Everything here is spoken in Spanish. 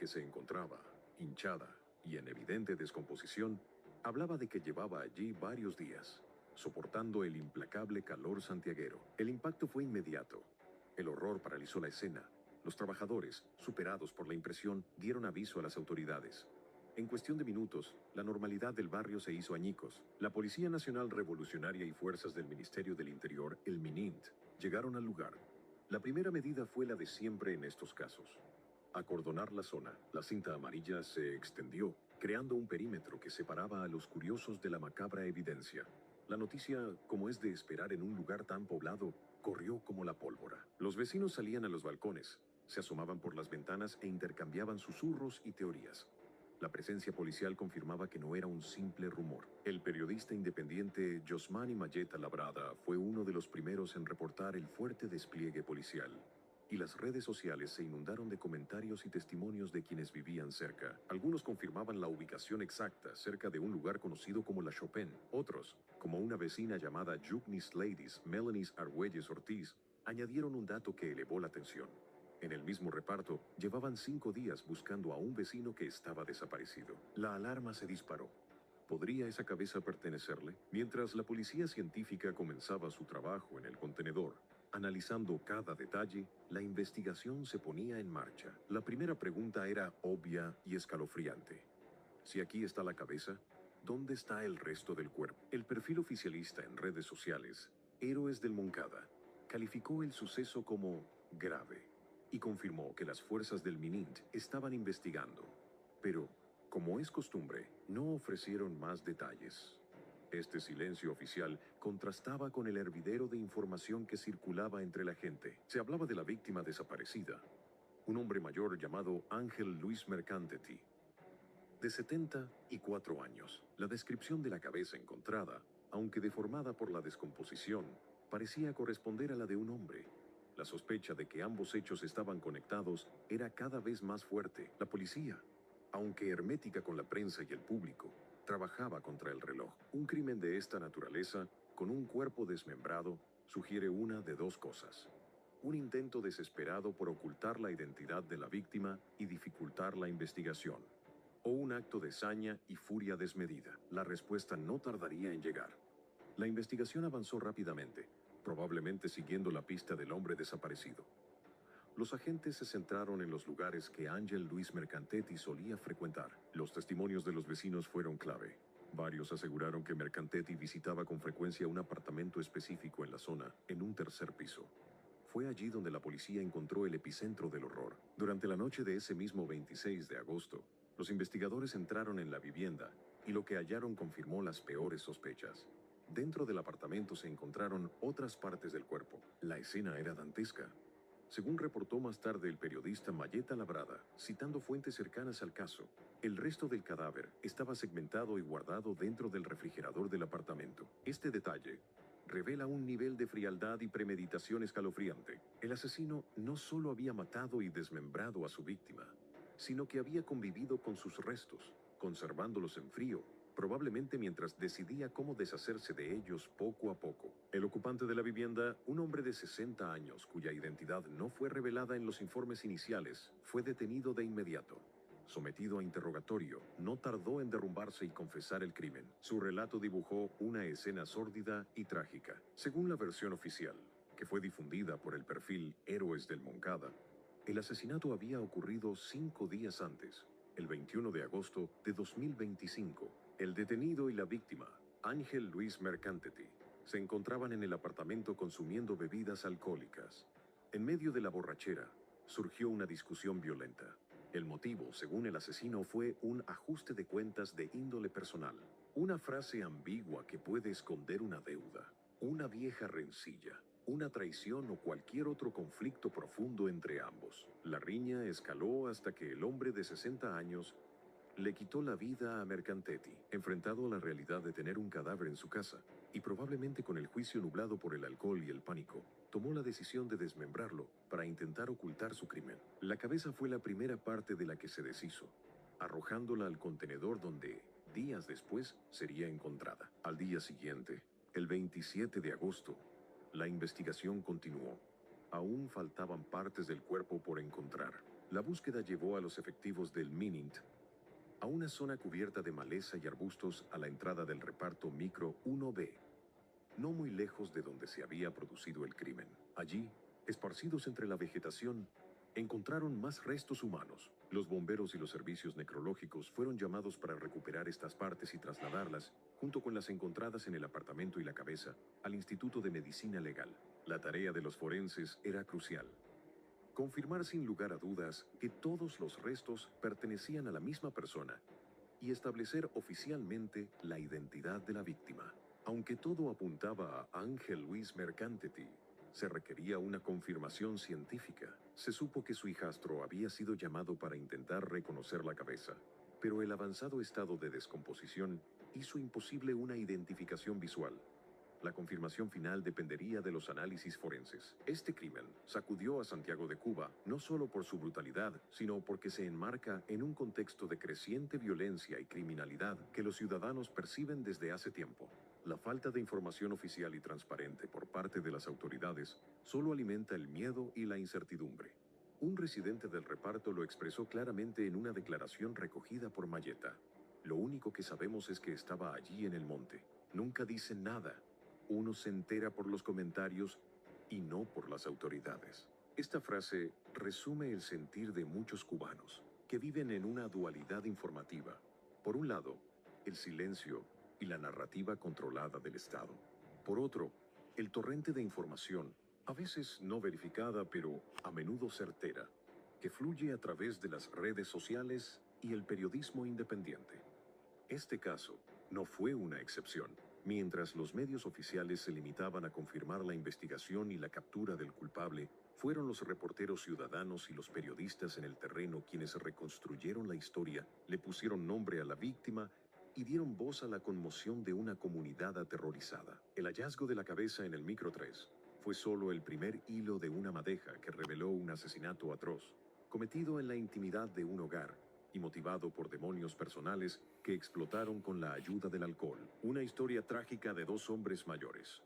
que se encontraba, hinchada y en evidente descomposición, hablaba de que llevaba allí varios días, soportando el implacable calor santiaguero. El impacto fue inmediato. El horror paralizó la escena. Los trabajadores, superados por la impresión, dieron aviso a las autoridades. En cuestión de minutos, la normalidad del barrio se hizo añicos. La Policía Nacional Revolucionaria y fuerzas del Ministerio del Interior, el MININT, llegaron al lugar. La primera medida fue la de siempre en estos casos: acordonar la zona. La cinta amarilla se extendió, creando un perímetro que separaba a los curiosos de la macabra evidencia. La noticia, como es de esperar en un lugar tan poblado, corrió como la pólvora. Los vecinos salían a los balcones, se asomaban por las ventanas e intercambiaban susurros y teorías. La presencia policial confirmaba que no era un simple rumor. El periodista independiente Josmani Mayeta Labrada fue uno de los primeros en reportar el fuerte despliegue policial, y las redes sociales se inundaron de comentarios y testimonios de quienes vivían cerca. Algunos confirmaban la ubicación exacta, cerca de un lugar conocido como La Chopin. Otros, como una vecina llamada Jugnis Ladies Melanis Argüelles Ortiz, añadieron un dato que elevó la tensión. En el mismo reparto, llevaban 5 días buscando a un vecino que estaba desaparecido. La alarma se disparó. ¿Podría esa cabeza pertenecerle? Mientras la policía científica comenzaba su trabajo en el contenedor, analizando cada detalle, la investigación se ponía en marcha. La primera pregunta era obvia y escalofriante. Si aquí está la cabeza, ¿dónde está el resto del cuerpo? El perfil oficialista en redes sociales, Héroes del Moncada, calificó el suceso como grave y confirmó que las fuerzas del MININT estaban investigando. Pero, como es costumbre, no ofrecieron más detalles. Este silencio oficial contrastaba con el hervidero de información que circulaba entre la gente. Se hablaba de la víctima desaparecida, un hombre mayor llamado Ángel Luis Mercanteti, de 74 años. La descripción de la cabeza encontrada, aunque deformada por la descomposición, parecía corresponder a la de un hombre. La sospecha de que ambos hechos estaban conectados era cada vez más fuerte. La policía, aunque hermética con la prensa y el público, trabajaba contra el reloj. Un crimen de esta naturaleza, con un cuerpo desmembrado, sugiere una de dos cosas: un intento desesperado por ocultar la identidad de la víctima y dificultar la investigación, o un acto de saña y furia desmedida. La respuesta no tardaría en llegar. La investigación avanzó rápidamente, probablemente siguiendo la pista del hombre desaparecido. Los agentes se centraron en los lugares que Ángel Luis Mercantetti solía frecuentar. Los testimonios de los vecinos fueron clave. Varios aseguraron que Mercantetti visitaba con frecuencia un apartamento específico en la zona, en un tercer piso. Fue allí donde la policía encontró el epicentro del horror. Durante la noche de ese mismo 26 de agosto, los investigadores entraron en la vivienda y lo que hallaron confirmó las peores sospechas. Dentro del apartamento se encontraron otras partes del cuerpo. La escena era dantesca. Según reportó más tarde el periodista Mayeta Labrada, citando fuentes cercanas al caso, el resto del cadáver estaba segmentado y guardado dentro del refrigerador del apartamento. Este detalle revela un nivel de frialdad y premeditación escalofriante. El asesino no solo había matado y desmembrado a su víctima, sino que había convivido con sus restos, conservándolos en frío, probablemente mientras decidía cómo deshacerse de ellos poco a poco. El ocupante de la vivienda, un hombre de 60 años cuya identidad no fue revelada en los informes iniciales, fue detenido de inmediato. Sometido a interrogatorio, no tardó en derrumbarse y confesar el crimen. Su relato dibujó una escena sórdida y trágica. Según la versión oficial, que fue difundida por el perfil Héroes del Moncada, el asesinato había ocurrido 5 días antes, el 21 de agosto de 2025. El detenido y la víctima, Ángel Luis Mercanteti, se encontraban en el apartamento consumiendo bebidas alcohólicas. En medio de la borrachera, surgió una discusión violenta. El motivo, según el asesino, fue un ajuste de cuentas de índole personal. Una frase ambigua que puede esconder una deuda, una vieja rencilla, una traición o cualquier otro conflicto profundo entre ambos. La riña escaló hasta que el hombre de 60 años le quitó la vida a Mercanteti, enfrentado a la realidad de tener un cadáver en su casa, y probablemente con el juicio nublado por el alcohol y el pánico, tomó la decisión de desmembrarlo para intentar ocultar su crimen. La cabeza fue la primera parte de la que se deshizo, arrojándola al contenedor donde, días después, sería encontrada. Al día siguiente, el 27 de agosto, la investigación continuó. Aún faltaban partes del cuerpo por encontrar. La búsqueda llevó a los efectivos del MININT a una zona cubierta de maleza y arbustos a la entrada del reparto micro 1B, no muy lejos de donde se había producido el crimen. Allí, esparcidos entre la vegetación, encontraron más restos humanos. Los bomberos y los servicios necrológicos fueron llamados para recuperar estas partes y trasladarlas, junto con las encontradas en el apartamento y la cabeza, al Instituto de Medicina Legal. La tarea de los forenses era crucial: confirmar sin lugar a dudas que todos los restos pertenecían a la misma persona y establecer oficialmente la identidad de la víctima. Aunque todo apuntaba a Ángel Luis Mercanteti, se requería una confirmación científica. Se supo que su hijastro había sido llamado para intentar reconocer la cabeza, pero el avanzado estado de descomposición hizo imposible una identificación visual. La confirmación final dependería de los análisis forenses. Este crimen sacudió a Santiago de Cuba no solo por su brutalidad, sino porque se enmarca en un contexto de creciente violencia y criminalidad que los ciudadanos perciben desde hace tiempo. La falta de información oficial y transparente por parte de las autoridades solo alimenta el miedo y la incertidumbre. Un residente del reparto lo expresó claramente en una declaración recogida por Mayeta: "Lo único que sabemos es que estaba allí en el monte. Nunca dicen nada. Uno se entera por los comentarios y no por las autoridades". Esta frase resume el sentir de muchos cubanos que viven en una dualidad informativa. Por un lado, el silencio y la narrativa controlada del Estado. Por otro, el torrente de información, a veces no verificada, pero a menudo certera, que fluye a través de las redes sociales y el periodismo independiente. Este caso no fue una excepción. Mientras los medios oficiales se limitaban a confirmar la investigación y la captura del culpable, fueron los reporteros ciudadanos y los periodistas en el terreno quienes reconstruyeron la historia, le pusieron nombre a la víctima y dieron voz a la conmoción de una comunidad aterrorizada. El hallazgo de la cabeza en el Micro 3 fue solo el primer hilo de una madeja que reveló un asesinato atroz, cometido en la intimidad de un hogar y motivado por demonios personales que explotaron con la ayuda del alcohol. Una historia trágica de dos hombres mayores,